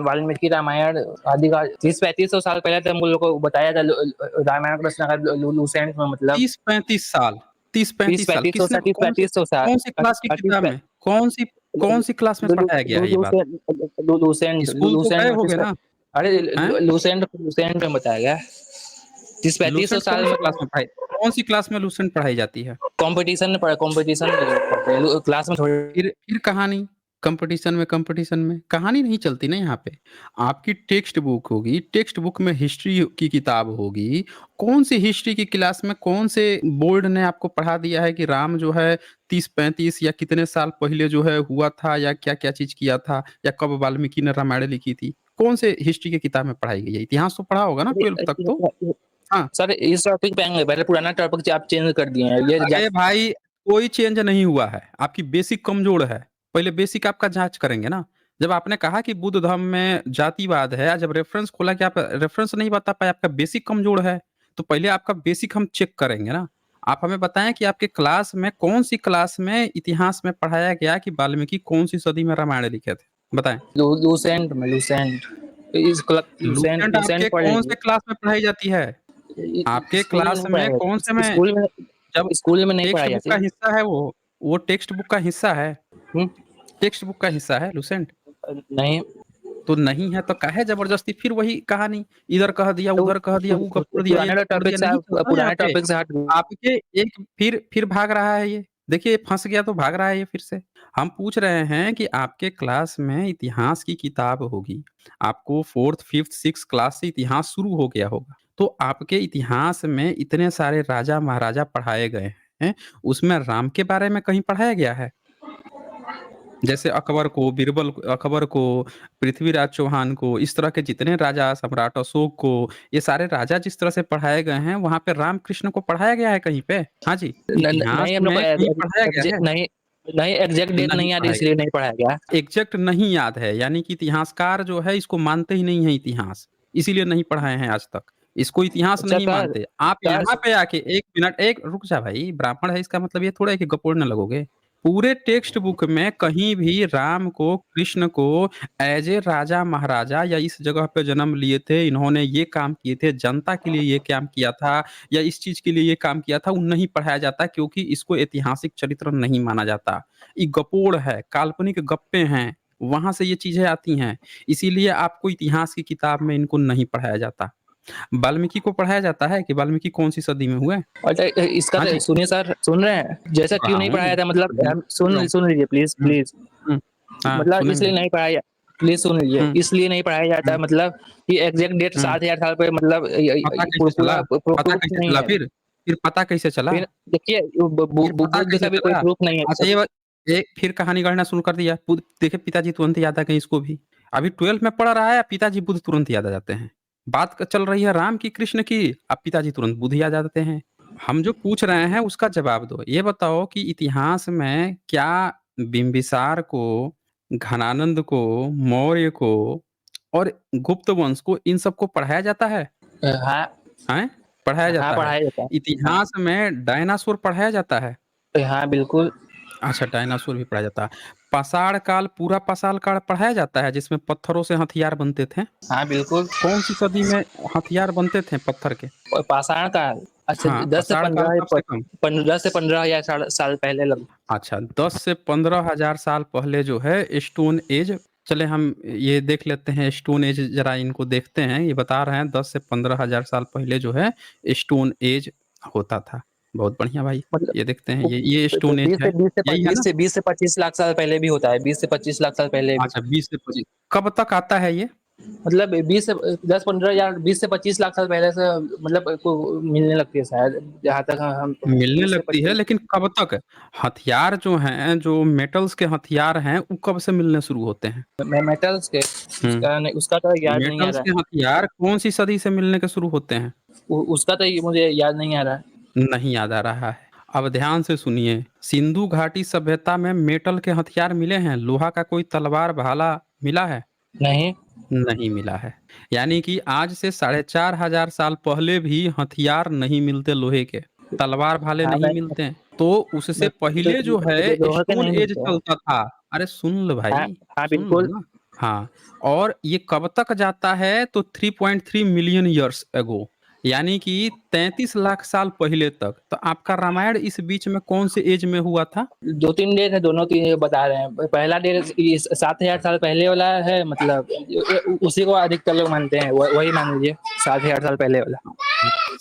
वाल्मीकि रामायण आदि का 30-35 साल पहले तो हम लोग को बताया था रामायण का रचना लुसेंट में मतलब 30-35 साल, 30 30-35 साल 35 किसने 30 35 साल कौन-सी क्लास की किताब में? कौन-सी क्लास में पढ़ाया गया है ये बात? स्कूल तो गए होगे ना? अरे हैं? लुसेंट में बताया गया 30-35 लूसेंट साल में कौन-सी क्लास में लूसेंट पढ़ाई जाती है? कंपटीशन में पढ़ा कंपटीशन क्लास में थोड़ी फिर कहानी, कंपटीशन में, कहानी नहीं चलती ना यहाँ पे। आपकी टेक्स्ट बुक होगी, टेक्स्ट बुक में हिस्ट्री की किताब होगी, कौन-सी हिस्ट्री की क्लास में कौन से बोर्ड ने आपको पढ़ा दिया है कि राम जो है 30-35 या कितने साल पहले जो है हुआ था या क्या-क्या चीज़ किया था या कब वाल्मीकि ने रामायण लिखी थी? कौन से हिस्ट्री की किताब में पढ़ाई गई है? इतिहास तो पढ़ा होगा ना 12th तक तो? हाँ। सर इस टॉपिक पे आएंगे पहले पुराना टॉपिक आप चेंज कर दिए हैं अरे भाई, कोई चेंज नहीं हुआ है, आपकी बेसिक कमज़ोर है। पहले बेसिक आपका जाँच करेंगे ना। जब आपने कहा कि बुद्ध धर्म में जातिवाद है, जब रेफ़रेंस खोला कि आप रेफ़रेंस नहीं बता पाए, आपका बेसिक कमज़ोर है, तो पहले आपका बेसिक हम चेक करेंगे ना। आप हमें बताएँ कि आपके क्लास में कौन-सी क्लास में इतिहास में पढ़ाया गया कि वाल्मीकि कौन-सी सदी में रामायण लिखे थे? बताएँ। लूसेंट लूसेंट लूसेंट आपके पढ़ कौन से लीजिए क्लास में पढ़ाई जाती है? आपके स्कूल में क्लास नहीं में पढ़ाया कौन से में जब स्कूल में नहीं टेक्स्ट पढ़ाई बुक का जाती हिस्सा है वो टेक्स्ट बुक का हिस्सा है। हम्म टेक्स्ट बुक का हिस्सा है लूसेंट। नहीं तो नहीं है तो काहे ज़बरदस्ती फिर वही कहानी, इधर कह दिया, तो उधर कह दिया, वो गपोड़ दिया, ये पुराने गपोड़ टॉपिक दिया, से नहीं आप चलता यहाँ पुराने पे। टॉपिक से हट आपके एक फिर भाग रहा है ये, देखिए फँस गया तो भाग रहा है ये फिर से। हम पूछ रहे हैं कि आपके क्लास में इतिहास की किताब होगी। आपको 4th, 5th, 6th क्लास से इतिहास शुरू हो गया होगा। तो आपके इतिहास में इतने सारे राजा-महाराजा पढ़ाए गए हैं, उसमें राम के बारे में कहीं पढ़ाया गया है? जैसे अकबर को, बीरबल अकबर को, पृथ्वीराज चौहान को, इस तरह के जितने राजा, सम्राट अशोक को, ये सारे राजा जिस तरह से पढ़ाए गए हैं, वहाँ पे राम कृष्ण को पढ़ाया गया है कहीं पे? हाँ जी, इतिहास नहीं, हम लोग में को कहीं पढ़ाया गया है? नहीं, नहीं एग्जैक्ट डेट नहीं नहीं याद है पढ़ाया इसलिए नहीं पढ़ाया गया। गया। एग्ज़ैक्ट नहीं याद है, यानी कि इतिहासकार जो है इसको मानते ही नहीं है इतिहास, इसीलिए नहीं पढ़ाए हैं आज तक। इसको इतिहास अच्छा नहीं मानते। आप यहाँ पे आके 1 मिनट, एक रुक जा भाई, ब्राह्मण है इसका मतलब ये थोड़ा है कि गपोड़ने लगोगे। पूरे टेक्स्ट बुक में कहीं भी राम को, कृष्ण को ऐज़ ए राजा महाराजा या इस जगह पे जन्म लिए थे, इन्होंने ये काम किए थे, जनता के लिए ये काम किया था या इस चीज़ के लिए ये काम किया था, वो नहीं पढ़ाया जाता क्योंकि इसको ऐतिहासिक चरित्र नहीं माना जाता। ये गपोड़ है, काल्पनिक गप्पे हैं, वहाँ से ये चीज़ें आती हैं। इसीलिए आपको इतिहास की किताब में इनको नहीं पढ़ाया जाता। वाल्मीकि को पढ़ाया जाता है कि वाल्मीकि कौन-सी सदी में हुए? अच्छा इसका हाँ तो जी, सुनिए सर, सुन रहे हैं? जैसा सुन क्यों रहा नहीं हूँ, पढ़ाया था मतलब बिल्कुल सुन रहा हूँ। सुन लीजिए प्लीज़, हुँ, प्लीज़। हुँ। हाँ, मतलब सुनेंगे। इसलिए नहीं पढ़ाया, प्लीज़ सुन लीजिए, हुँ, इसलिए नहीं पढ़ाया जाता हुँ, मतलब कि एग्ज़ैक्ट डेट हुँ। 7000 साल पे मतलब पता कैसे चला? पूरा पता प्रूफ कैसे नहीं चला है। फिर? फिर पता कैसे चला? फिर देखिए फिर पता बुद्ध कैसे का भी कोई चला? प्रूफ नहीं है। अच्छा ये एक फिर कहानी गढ़ना शुरू कर दिया। देखिए पिताजी तुरंत याद आ गए इसको भी। अभी 12th में पढ़ रहा है, पिताजी बुद्ध तुरंत याद आ जाते हैं। बात क चल रही है राम की, कृष्ण की, अब पिताजी तुरंत बुद्ध याद आ जाते हैं। हम जो पूछ रहे हैं उसका जवाब दो। ये बताओ कि इतिहास में क्या बिंबिसार को, घनानंद को, मौर्य को और गुप्त वंश को, इन सबको पढ़ाया जाता है? हाँ, हैं? पढ़ाया हाँ जाता है। पढ़ाया जाता है। हाँ, इतिहास में डायनासोर पढ़ाया जाता है? हाँ बिल्कुल। अच्छा, डायनासोर भी पढ़ाया जाता है। पाषाण काल, पूरा पाषाण काल पढ़ाया जाता है जिसमें पत्थरों से हथियार बनते थे? हाँ बिल्कुल। कौन-सी सदी में हथियार बनते थे पत्थर के? और पाषाण काल, अच्छा हाँ, 10 से पाषाण काल 15 कब से कब? 10 से 15,000 साल पहले लग। अच्छा, 10 से 15,000 साल पहले जो है स्टोन एज, चलें हम ये देख लेते हैं स्टोन एज, ज़रा इनको देखते हैं। ये बता रहे हैं 10 से 15,000 साल पहले जो है स्टोन एज होता था। बहुत बढ़िया भाई, मतलब ये देखते हैं, ये स्टोन एज 20 है, से 20 से यही है ना? 20 से 25 लाख साल पहले भी होता है, 20 से 25 लाख साल पहले भी। अच्छा 20 से 25 कब तक आता है ये? मतलब 20 से 10-15 या 20 से 25 लाख साल पहले से मतलब को मिलने लगती है शायद, जहाँ तक हम मिलने 20 से लगती है 25। लेकिन कब तक? हथियार जो हैं, जो मेटल्स के हथियार हैं, वो कब से मिलने शुरू होते हैं? मेटल्स के हुँ, उसका नहीं, उसका तो याद नहीं आ मेटल्स रहा के हथियार कौन-सी सदी से मिलने के शुरू होते हैं? है। उसका तो मुझे याद नहीं आ रहा है। नहीं याद आ रहा है। अब ध्यान से सुनिए, सिंधु घाटी सभ्यता में मेटल के हथियार मिले हैं, लोहा का कोई तलवार, भाला मिला है? नहीं। नहीं मिला है। यानी कि आज से 4500 साल पहले भी हथियार नहीं मिलते लोहे के, तलवार भाले हाँ नहीं मिलते हैं। तो उससे पहले जो है लोहे के स्टोन नहीं एज मिलते हैं। चलता था। अरे सुन लो हाँ, भाई, हाँ सुन लो बिल्कुल। ना। हाँ, और ये कब तक जाता है तो 3.3 मिलियन ईयर्स अगो, यानी कि 33 लाख साल पहले तक। तो आपका रामायण इस बीच में कौन से एज में हुआ था? 2-3 डेट है, दोनों तीन बता रहे हैं। पहला डेट 7000 साल पहले वाला है, मतलब उसी को अधिकतर लोग मानते हैं, वही मान लीजिए 7000 साल पहले वाला।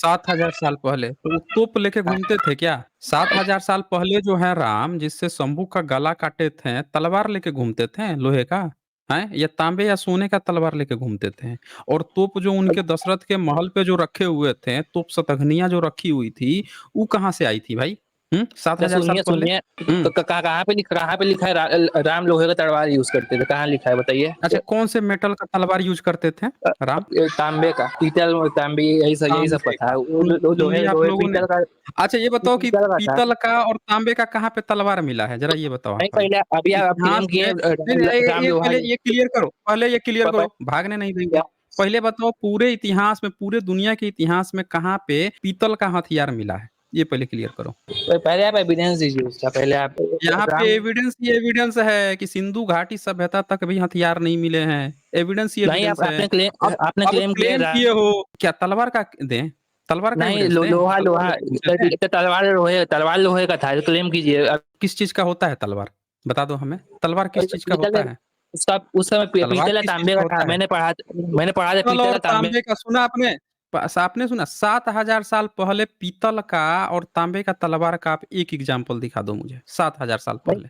7,000 साल पहले, तो वो तोप लेके घूमते थे क्या? 7,000 साल पहले जो है राम जिससे शंभू का गला काटे थे, तलवार लेके घूमते थे लोहे का? हैं? या तांबे या सोने का तलवार लेके घूमते थे? और तोप जो उनके दशरथ के महल पे जो रखे हुए थे, तोप शतघनिया जो रखी हुई थी, वो कहाँ से आई थी भाई? 7,000 साल सुनिए पहले? सुनिए, हुँ। कहाँ पे लिखा है राम लोहे का तलवार यूज करते थे, कहाँ लिखा है बताइए? अच्छा कौन से मेटल का तलवार यूज़ करते थे राम? तांबे का, पीतल तांबे, यही सब तांबे पता का। है। सुन लोहे लिया आप लोहे लोगों ने? पीतल का, अच्छा ये बताओ कि पीतल का था। पीतल का और तांबे का कहाँ पे तलवार मिला है? ज़रा ये बताओ नहीं आप हमें। पहले अभी आप इतिहास क्लेम में किए नहीं, नहीं राम ये लोहा पहले ये क्लियर करो, पहले ये क्लियर प- प- करो, भागने नहीं देंगे। क्या? पहले बताओ पूरे इतिहास में, पूरे दुनिया के इतिहास में कहाँ पे पीतल का हथियार मिला है? ये पहले क्लियर करो। पहले आप एविडेंस दीजिए उसका, पहले आप यहाँ पे राम। एविडेंस ही एविडेंस है कि सिंधु घाटी सभ्यता तक भी हथियार नहीं मिले हैं। एविडेंस ही नहीं, एविडेंस है। आपने अब क्लेम किया क्लेम किए हो क्या तलवार का दें? तलवार का नहीं एविडेंस दें? लोहा तलवार लोहा, लेके घूमते थे? तलवार लोहे का था, क्लेम कीजिए। किस चीज़ का होता है तलवार? बता दो हमें। तलवार किस चीज़ का पीतल होता है, है? उसका उस समय तलवार पीतल या किस चीज़ तांबे का का था, होता है? मैंने पढ़ा था पीतल पीतल और या तांबे। तांबे का सुना आपने? आपने सुना 7,000 साल पहले पीतल का और तांबे का तलवार का आप एक एग्जाम्पल दिखा दो मुझे, 7,000 साल पहले।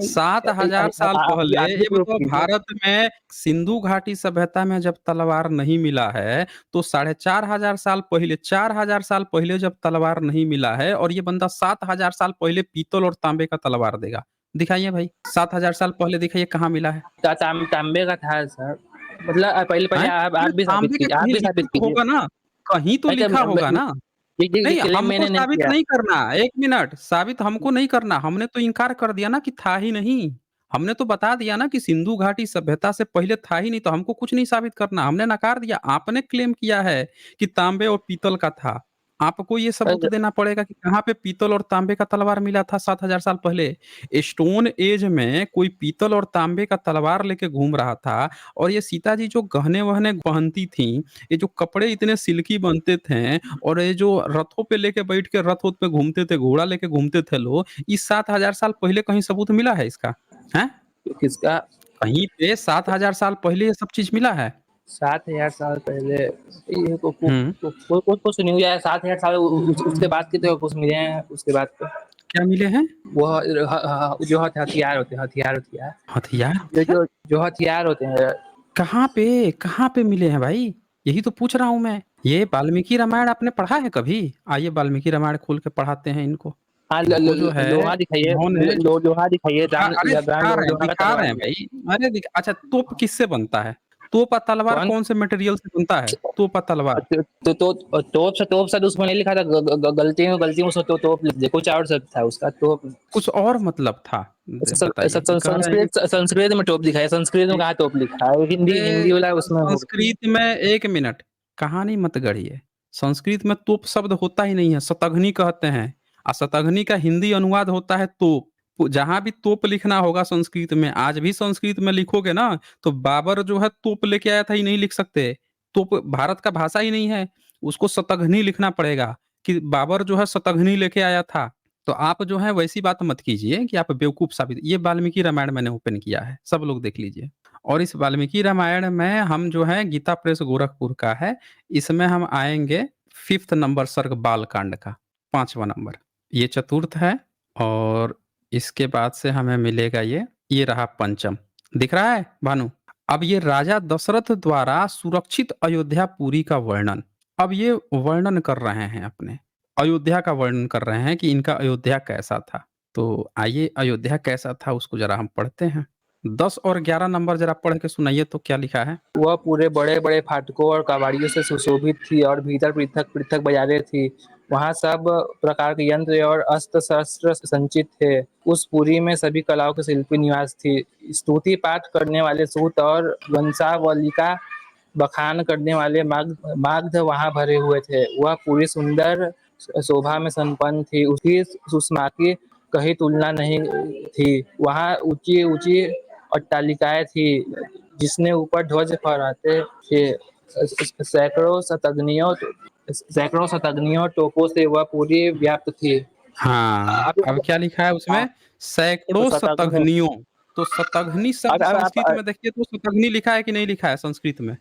7,000 साल पहले आप भी ये प्रूफ बताओ, कीजिए। भारत में सिंधु घाटी सभ्यता में जब तलवार नहीं मिला है, तो 4,500 साल पहले, 4,000 साल पहले जब तलवार नहीं मिला है, और ये बंदा 7,000 साल पहले पीतल और तांबे का तलवार देगा। दिखाइए भाई, 7,000 साल पहले दिखाइए कहाँ मिला है। तांबे का था सर, मतलब पहले पहले हैं? आप अरे भी साबित तांबे का कीजिए, आप कहीं भी लिखा साबित तो कीजिए। होगा ना, कहीं तो नहीं तो लिखा होगा ना। ये नहीं, क्लेम हमको मैंने नहीं साबित किया। नहीं करना, 1 मिनट, साबित हमको नहीं करना, हमने तो इनकार कर दिया ना कि था ही नहीं। हमने तो बता दिया ना कि सिंधु घाटी सभ्यता से पहले था ही नहीं, तो हमको कुछ नहीं साबित करना, हमने नकार दिया। आपने क्लेम किया है कि तांबे और पीतल का था, आपको ये सबूत देना पड़ेगा कि कहाँ पे पीतल और तांबे का तलवार मिला था 7,000 साल पहले। स्टोन एज में कोई पीतल और तांबे का तलवार लेके घूम रहा था, और ये सीता जी जो गहने-वहने पहनती थीं, ये जो कपड़े इतने सिल्की बनते थे, और ये जो रथों पे लेके बैठ के रथ-वथ पे घूमते थे, घोड़ा लेके घूमते थे लोग, इस 7,000 साल पहले कहीं सबूत मिला है इसका? हैं? किसका? कहीं पे 7,000 साल पहले ये सब चीज़ मिला है? 7,000 साल पहले ये हुँ। कुछ नहीं हुआ है। 7,000 साल उसके बाद के तो कुछ मिले हैं उसके बाद के। क्या मिले हैं? वो जो हथियार होते हैं, हथियार हथियार, जो हथियार? जो जो हथियार होते हैं। कहाँ पे? कहाँ पे मिले हैं भाई? यही तो पूछ रहा हूँ मैं। ये वाल्मीकि रामायण आपने पढ़ा है कभी? आइए वाल्मीकि रामायण खोल के पढ़ाते हैं इनको। हाँ, इनको जो है लोहा दिखाइए, इन्होंने लोहा दिखाइए, अरे राम लोहा का दिखा तलवार रहे हैं दिखाइए। भाई। अरे अच्छा, तोप किससे बनता है? तोप और तलवार कौन? कौन से मटेरियल से बनता है? तोप और तलवार। तोप से उसमें नहीं लिखा था, गलती में उसने तोप लिख दिया, कुछ और सब था उसका तोप। कुछ और मतलब था। बताइए, ये कह रहे हैं कि संस्कृत में तोप दिखा है, संस्कृत में कहाँ तोप लिखा है, हिंदी अरे हिंदी वाला उसमें होगा। संस्कृत में, 1 मिनट, कहानी मत गढ़िए। संस्कृत में तोप शब्द होता ही नहीं है, शतघ्नी कहते हैं, और शतघ्नी का हिंदी अनुवाद होता है तोप। जहां भी तोप लिखना होगा संस्कृत में, आज भी संस्कृत में लिखोगे ना, तो बाबर जो है तोप लेके आया था, ही नहीं लिख सकते। तोप भारत का भाषा ही नहीं है, उसको शतघ्नी लिखना पड़ेगा कि बाबर जो है शतघ्नी लेके आया था। तो आप जो है वैसी बात मत कीजिए कि आप बेवकूफ साबित। ये वाल्मीकि रामायण मैंने ओपन किया है, सब लोग देख लीजिए। और इस वाल्मीकि रामायण में हम जो है, गीता प्रेस गोरखपुर का है, इसमें हम आएंगे 5th नंबर सर्ग बालकांड का, 5वां नंबर, ये चतुर्थ है। और इसके बाद से हमें मिलेगा ये रहा पंचम। दिख रहा है भानु? अब ये राजा दशरथ द्वारा सुरक्षित अयोध्यापुरी का वर्णन। अब ये वर्णन कर रहे हैं, अपने अयोध्या का वर्णन कर रहे हैं कि इनका अयोध्या कैसा था। तो आइए, अयोध्या कैसा था उसको जरा हम पढ़ते हैं। 10 और 11 नंबर जरा पढ़ के सुनाइए तो क्या लिखा है? वह पूरे बड़े-बड़े फाटकों और कबाड़ियों से सुशोभित थी और भीतर पृथक-पृथक बाजारें थी। वहाँ सब प्रकार के यंत्र और अस्त्र-शस्त्र संचित थे। उस पुरी में सभी कलाओं के शिल्पी निवास थी। स्तुति पाठ करने वाले सूत और वंशावलिका बखान करने वाले मागध वहाँ भरे हुए थे। वह पूरी सुंदर शोभा में संपन्न थी। उसकी सुषमा की कहीं तुलना नहीं थी। वहाँ ऊंची-ऊंची अट्टालिकाएं थी जिसने ऊपर ध्वज फहराते थे। सैकड़ों शतघ्नियों तोपों से वह पूरी व्याप्त थी। हाँ, अब अब क्या लिखा है हाँ, उसमें? तो सैकड़ों शतघ्न शतघ्नियों। तो शतघ्नि शब्द अब संस्कृत में देखिए, तो शतघ्नि लिखा है कि नहीं लिखा है संस्कृत में?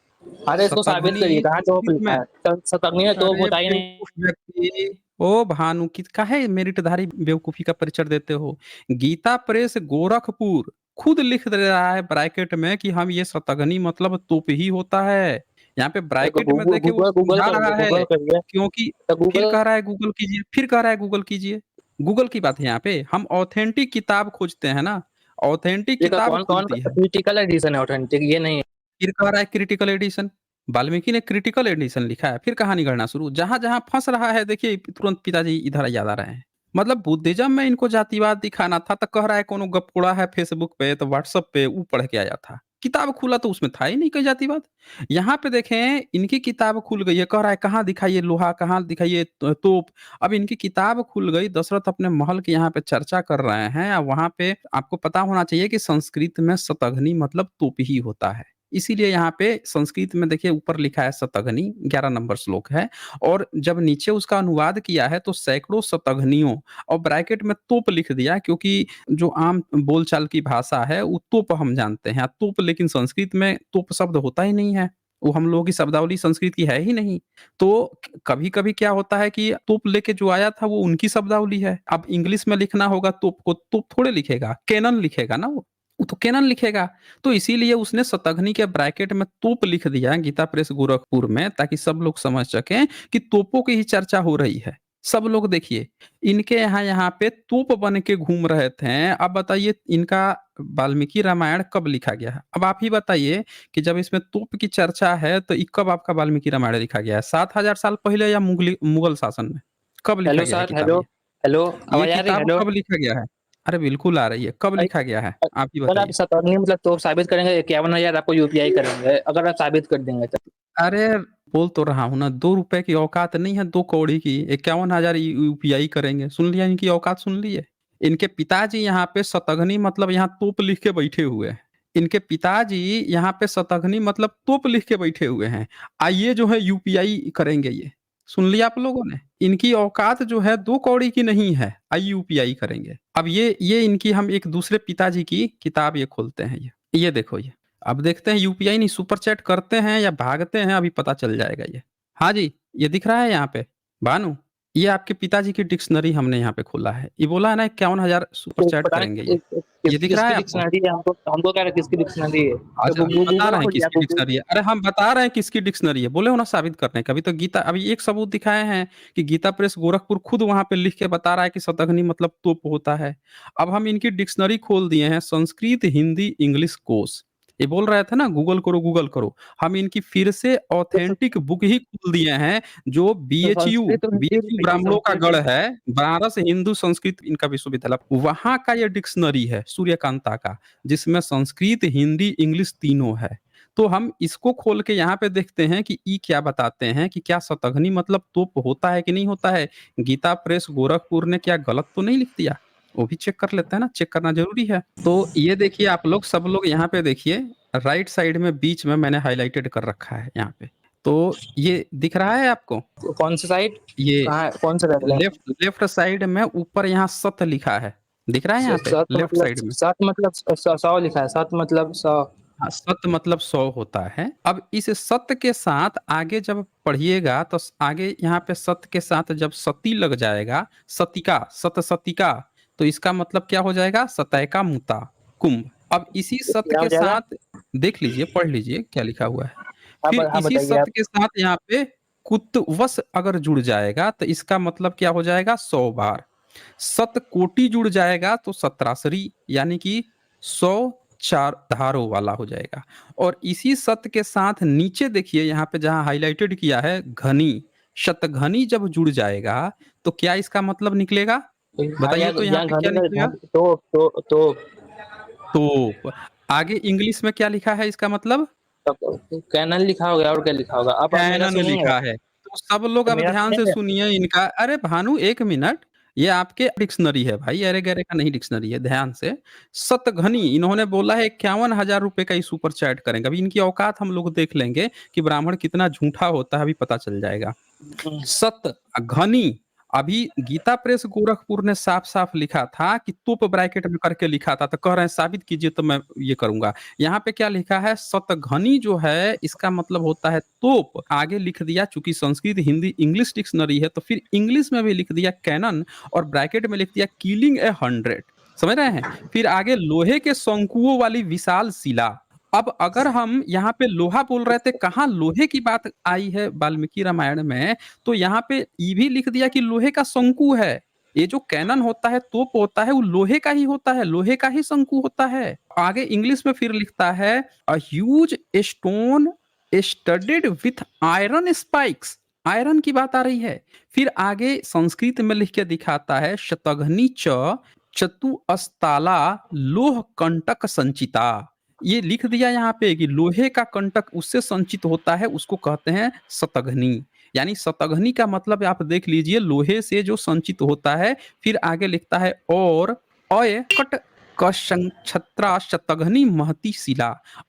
अरे इसको साबित करिए, शतघ्नि कहाँ तोप संस्कृत लिखा में। है? शतघ्नि में तोप अरे होता ही नहीं। बेवकूफ व्यक्ति, ओ भानु की काहे मेरिटधारी बेवकूफी का परिचय देते हो? गीता प्रेस गोरखपुर खुद लिख दे रहा है ब्रैकेट में कि हम ये शतघ्नि मतलब तोप ही होता है। यहाँ पे ब्रैकेट में गूगल देखिए वो गूगल समझा करिए, रहा है, गूगल करिए। क्योंकि तो फिर गूगल कह रहा है गूगल कीजिए, फिर कह रहा है गूगल कीजिए। गूगल की बात है यहाँ पे, हम ऑथेंटिक किताब खोजते हैं ना, ऑथेंटिक ये किताब कौन कौन खुलती है। क्रिटिकल एडिशन है, ऑथेंटिक ये नहीं है। फिर कह रहा है क्रिटिकल एडिशन। वाल्मीकि ने क्रिटिकल एडिशन लिखा है, फिर कहानी गढ़ना शुरू। जहां-जहां फँस रहा है देखिए, तुरंत पिताजी इधर याद आ रहे हैं। मतलब बुद्धिज़्म में इनको जातिवाद दिखाना था, तो कह रहा है कोनो गपोड़ा है फेसबुक पे, तो व्हाट्सएप पे वो पढ़ के आया था। किताब खुला तो उसमें था ही नहीं कोई जातिवाद। यहाँ पे देखें, इनकी किताब खुल गई है, कह रहा है कहाँ दिखाइए लोहा, कहाँ दिखाइए तोप। अब इनकी किताब खुल गई, दशरथ अपने महल की यहाँ पे चर्चा कर रहे हैं, और वहाँ पे आपको पता होना चाहिए कि संस्कृत में शतघ्नि मतलब तोप ही होता है। इसीलिए यहाँ पे संस्कृत में देखिए ऊपर लिखा है शतघ्नि, 11 नंबर श्लोक है, और जब नीचे उसका अनुवाद किया है तो सैकड़ों शतघ्नियों, और ब्रैकेट में तोप लिख दिया, क्योंकि जो आम बोलचाल की भाषा है वो तोप हम जानते हैं, तोप लेकिन संस्कृत में तोप शब्द होता ही नहीं है। वो हम लोगों की शब्दावली संस्कृत की है ही नहीं। तो कभी-कभी क्या होता है कि तोप लेके जो आया था वो उनकी शब्दावली है। अब इंग्लिश में लिखना होगा तोप को, तोप थोड़े लिखेगा, कैनन लिखेगा ना वो तो कैनन लिखेगा। तो इसीलिए उसने शतघ्नी के ब्रैकेट में तोप लिख दिया गीता प्रेस गोरखपुर में, ताकि सब लोग समझ सकें कि तोपों की ही चर्चा हो रही है। सब लोग देखिए, इनके यहाँ पे तोप बन के घूम रहे थे। अब बताइए इनका वाल्मीकि रामायण कब लिखा गया है? अब आप ही बताइए कि जब इसमें तोप की चर्चा है तो कब आपका वाल्मीकि रामायण लिखा गया है? 7000 साल पहले या मुगल शासन में? कब लिखा हेलो गया है सर, किताब हेलो। ये? हेलो, ये आवाज आ रही है? किताब हेलो। कब लिखा गया है? अरे बिल्कुल आ रही है। कब लिखा गया है? आप ही सर, आप बताइए। शतरंगी मतलब तो साबित करेंगे, 51,000 आपको यूपीआई करेंगे अगर आप साबित कर देंगे तो। अरे बोल तो रहा हूँ ना, 2 रुपए की औकात नहीं है 2 कौड़ी की, 51,000 यूपीआई करेंगे। सुन लिया इनकी औकात, सुन लिए? इनके पिताजी यहाँ पे शतघ्नी मतलब यहाँ तोप लिख के बैठे हुए हैं। इनके पिताजी यहाँ पे शतघ्नी मतलब तोप लिख के बैठे हुए हैं। ये जो है यूपीआई करेंगे ये। सुन लिया आप लोगों ने? इनकी औकात जो है 2 कौड़ी की नहीं है, यूपीआई करेंगे। अब ये इनकी हम एक दूसरे पिताजी की किताब ये खोलते हैं ये। ये देखो ये। अब देखते हैं यूपीआई नहीं सुपर चैट करते हैं या भागते हैं, अभी पता चल जाएगा ये। हाँ जी, ये दिख रहा है यहाँ पे भानु, ये आपके पिताजी की डिक्शनरी हमने यहाँ पे खोला है। ये बोला है ना 51,000 सुपर तो चैट पता करेंगे नहीं ये। ये दिख रहा किसकी है आपको? डिक्शनरी है, हमको हमको क्या किसकी डिक्शनरी है? तो अच्छा, हम बता गूगल रहे हैं खोलिए, किसकी गूगल। डिक्शनरी है। अरे हम बता रहे हैं किसकी डिक्शनरी है, बोले हो ना साबित करने का। अभी तो गीता, अभी एक सबूत दिखाए हैं कि गीता प्रेस गोरखपुर खुद वहां पे लिख के बता रहा है कि शतघ्नी मतलब तोप होता है। अब हम इनकी डिक्शनरी खोल दिए हैं, संस्कृत हिंदी इंग्लिश कोश। ये बोल रहे थे ना गूगल करो गूगल करो, हम इनकी फिर से ऑथेंटिक बुक ही खोल दिए हैं, जो तो बीएचयू संस्कृत तो हिंदी बीएचयू लिखिए, ब्राह्मणों का संस्कृत गढ़ हिंदी। है, बनारस हिंदू संस्कृत इनका विश्वविद्यालय, वहां का ये डिक्शनरी है सूर्यकांता का, जिसमें संस्कृत हिंदी इंग्लिश तीनों है। तो हम इसको खोल के यहाँ पे देखते हैं कि ई क्या बताते हैं कि क्या शतघ्नी मतलब तोप होता है कि नहीं होता है। गीता प्रेस गोरखपुर ने क्या गलत तो नहीं लिख दिया? वो भी चेक कर लेते हैं ना, चेक करना जरूरी है। तो ये देखिए आप लोग, सब लोग यहाँ पे देखिए, राइट साइड में बीच में मैंने हाईलाइटेड कर रखा है यहाँ पे। तो ये दिख रहा है आपको? कौन सी साइड? ये कहाँ, कौन सा रेफरेंस? लेफ्ट लेफ्ट साइड में ऊपर यहाँ सत लिखा है, दिख रहा है यहाँ पे सात लेफ्ट मतलब साइड में? 100 लिखा है, 7 मतलब 100। हाँ, सत मतलब 100 होता है। अब इस सत के साथ आगे जब पढ़िएगा तो आगे यहाँ पे सत के साथ जब सती लग जाएगा, सतिका, सत सतिका, तो इसका मतलब क्या हो जाएगा? सतैका मुता कुंभ। अब इसी सत क्या हो के जाएगा? साथ देख लीजिए, पढ़ लीजिए क्या लिखा हुआ है। फिर हाँ, इसी बताइए सत आप। के साथ यहाँ पे कुतवस अगर जुड़ जाएगा तो इसका मतलब क्या हो जाएगा? 100 बार। सत कोटि जुड़ जाएगा तो सत्रासरी, यानी कि 100 चार धारों वाला हो जाएगा। और इसी सत के साथ नीचे देखिए यहाँ पे जहां हाईलाइटेड किया है घनी, शतघनी जब जुड़ जाएगा तो क्या इसका मतलब निकलेगा? हाँ, बताइए तो यहाँ यहाँ पे क्या घनी में निकलेगा? तो तोप। आगे इंग्लिश में क्या लिखा है इसका मतलब? कैनन लिखा होगा, और क्या लिखा होगा? अब मेरा कैनन सुनिए। लिखा है। तो सब लोग तो अब मेरा ध्यान से सुनिए। सुनिए इनका। अरे भानु एक मिनट, ये आपके डिक्शनरी है भाई, अरे गरे का नहीं डिक्शनरी है, ध्यान से। सतघनी इन्होंने बोला है 51,000 रुपए का ही सुपर चैट करेंगे। अभी इनकी औकात हम लोग देख लेंगे कि ब्राह्मण कितना झूठा होता है, अभी पता चल जाएगा। सत घनी, अभी गीता प्रेस गोरखपुर ने साफ साफ लिखा था कि तोप ब्रैकेट में करके लिखा था, तो कह रहे हैं साबित कीजिए, तो मैं ये करूंगा। यहाँ पे क्या लिखा है? सतघनी जो है इसका मतलब होता है तोप। आगे लिख दिया, चूंकि संस्कृत हिंदी इंग्लिश डिक्शनरी है तो फिर इंग्लिश में भी लिख दिया कैनन, और ब्रैकेट में लिख दिया किलिंग ए 100। समझ रहे हैं? फिर आगे लोहे के शंकुओं वाली विशाल शिला। अब अगर हम यहाँ पे लोहा बोल रहे थे, कहाँ लोहे की बात आई है वाल्मीकि रामायण में? तो यहाँ पे ये भी लिख दिया कि लोहे का शंकु है। ये जो कैनन होता है, तोप होता है, वो लोहे का ही होता है, लोहे का ही शंकु होता है। आगे इंग्लिश में फिर लिखता है a huge stone studded with iron spikes, iron की बात आ रही है। फिर आगे संस्कृत में लिख के दिखाता है शतघ्नी च चतु अस्ताला लोह कंटक संचिता। ये लिख दिया यहाँ पे कि लोहे का कंटक उससे संचित होता है, उसको कहते हैं शतघ्नी। यानी शतघ्नी का मतलब आप देख लीजिए, लोहे से जो संचित होता है। फिर आगे लिखता है और अय कट कशंक्षत्रा शतघ्नी महती शिला।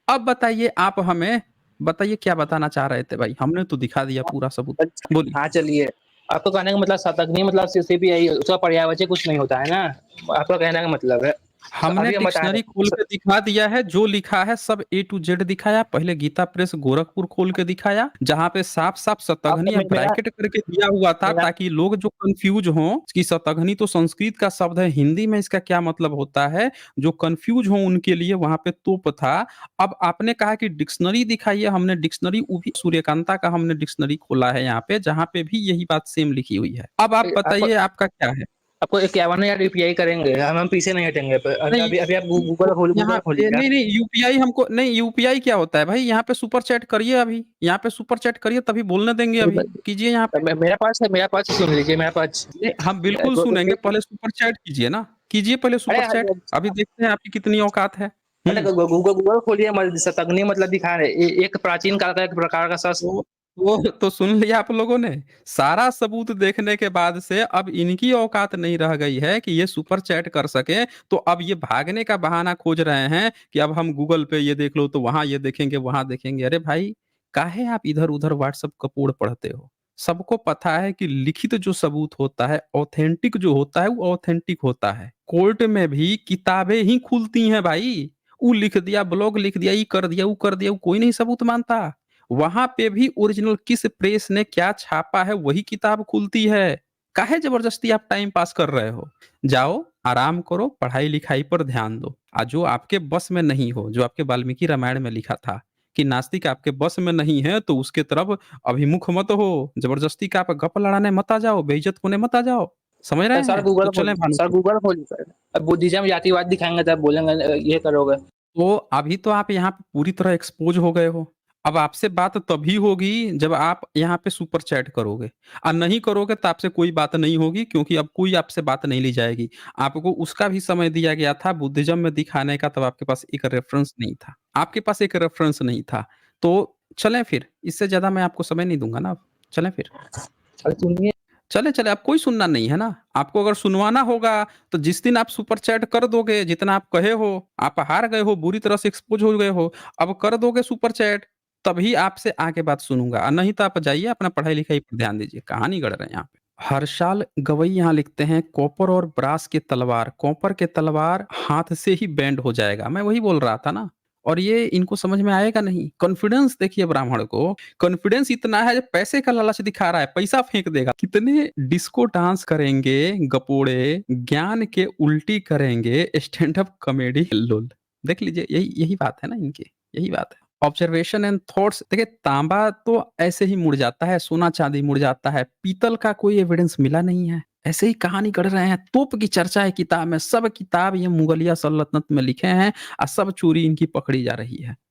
अब बताइए आप हमें, बताइए क्या बताना चाह रहे थे भाई? हमने तो दिखा दिया पूरा सबूत। बोलिए। हाँ, चलिए। आपको कहने का मतलब शतघ्नी मतलब सीपीआई उसका पर्यायवाची कुछ नहीं होता है ना? आपका कहने का मतलब है। हमने अभी हम बता डिक्शनरी खोल रहे के दिखा दिया है, जो लिखा है सब ए टू जेड दिखाया। पहले गीता प्रेस गोरखपुर खोल के दिखाया, जहाँ पे साफ-साफ अब शतघनी मेरा ब्रैकेट करके दिया हुआ था, मेरा ताकि लोग जो कन्फ्यूज़ हों कि शतघनी तो संस्कृत का शब्द है, हिंदी में इसका क्या मतलब होता है? जो कन्फ्यूज़ हों उनके लिए वहाँ पे तोप था। अब आपने कहा कि डिक्शनरी दिखाइए, हमने डिक्शनरी वो भी सूर्यकांता का हमने डिक्शनरी खोला है यहाँ पे, जहाँ पे भी यही बात सेम लिखी हुई है। अब आप आपको बताइए आपका क्या है? आपको 51 यार यूपीआई करेंगे, हम पीछे नहीं हटेंगे। अभी नहीं, अभी अभी आप वो यहाँ गूगल पे खोलिए। नहीं, नहीं यूपीआई हमको नहीं, यूपीआई क्या होता है भाई? यहाँ पे सुपर चैट करिए अभी, यहाँ पे सुपर चैट करिए तभी बोलने देंगे अभी, कीजिए यहाँ पे। मेरा पास है, मेरा पास सुन लीजिए, मेरा पास नहीं, हम बिल्कुल सुनेंगे, पहले सुपर चैट कीजिए ना, कीजिए पहले अरे सुपर चैट, अभी देखते हैं आपकी कितनी औकात है। अरे हुँ। गूगल गूगल खोलिए, शतग्नि मतलब दिखा रहे एक प्राचीन काल का एक प्रकार का शस्त्र। वो तो सुन लिया आप लोगों ने। सारा सबूत देखने के बाद से अब इनकी औकात नहीं रह गई है कि ये सुपर चैट कर सकें, तो अब ये भागने का बहाना खोज रहे हैं कि अब हम गूगल पे ये देख लो, तो वहाँ ये देखेंगे, वहाँ देखेंगे। अरे भाई, काहे आप इधर-उधर व्हाट्सएप का पोड़ पढ़ते हो? सबको पता है कि लिखित जो सबूत होता है, ऑथेंटिक जो होता है, वो ऑथेंटिक होता है। कोर्ट में भी किताबें ही खुलती हैं भाई। ऊ लिख दिया, ब्लॉग लिख दिया, ये कर दिया, वो कर दिया, वो कोई नहीं सबूत मानता। वहाँ पे भी ओरिजिनल किस प्रेस ने क्या छापा है वही किताब खुलती है। काहे ज़बरदस्ती आप टाइम पास कर रहे हो? जाओ, आराम करो, पढ़ाई-लिखाई पर ध्यान दो। जो आपके बस में नहीं हो, जो आपके वाल्मीकि रामायण में लिखा था कि नास्तिक आपके बस में नहीं है तो उसके तरफ अभिमुख मत हो। ज़बरदस्ती का आप गप लड़ाने मत आ जाओ, बेइज्जत होने मत आ जाओ। समझ रहे सर हैं? तो गूगल चलें खोलिए, सर भानुप्रभ। गूगल खोलिए सर। अब बुद्धिज्म जातिवाद दिखाएंगे तब बोलेंगे ये करोगे। तो अभी तो आप यहाँ पे पूरी तरह एक्सपोज़ हो गए हो। अब आपसे बात तभी होगी जब आप यहाँ पे सुपर चैट करोगे, और नहीं करोगे तो आपसे कोई बात नहीं होगी, क्योंकि अब कोई आपसे बात नहीं ली जाएगी। आपको उसका भी समय दिया गया था बुद्धिज़्म में दिखाने का, तब आपके पास एक रेफ़रेंस नहीं था। आपके पास एक रेफ़रेंस नहीं था। तो चलें फिर, इससे ज़्यादा मैं आपको समय नहीं दूँगा ना अब। चलें फिर। अरे सुनिए, चले, चले, अब कोई सुनना नहीं है ना। आपको अगर सुनवाना होगा, तो जिस दिन आप सुपर चैट कर दोगे, जितना आप कहे हो, आप हार गए हो, बुरी तरह से एक्सपोज़ हो गए हो, अब कर दोगे सुपर चैट, तभी आपसे आगे बात सुनूँगा, और नहीं तो आप जाइए अपना पढ़ाई-लिखाई पर ध्यान दीजिए। कहानी गढ़ रहे हैं यहाँ पे। हर्षाल गवई यहाँ लिखते हैं, कॉपर और ब्रास के तलवार, कॉपर के तलवार हाथ से ही बेंड हो जाएगा। मैं वही बोल रहा था ना, और ये इनको समझ में आएगा नहीं। कॉन्फिडेंस देखिए ब्राह्मण को, कॉन्फिडेंस इतना है, जो पैसे का लालच दिखा रहा है, पैसा फेंक देगा। कितने डिस्को डांस करेंगे गपोड़े, ज्ञान के उल्टी करेंगे, स्टैंड अप कॉमेडी लोल। देख लीजिए, यही यही बात है ना इनकी, यही बात है। ऑब्जर्वेशन एंड थॉट्स देखिए, तांबा तो ऐसे ही मुड़ जाता है, सोना-चांदी मुड़ जाता है, पीतल का कोई एविडेंस मिला नहीं है। ऐसे ही कहानी गढ़ रहे हैं, तोप की चर्चा है किताब में, सब किताब ये मुगलिया सल्तनत में लिखे हैं, सब चोरी इनकी पकड़ी जा रही है।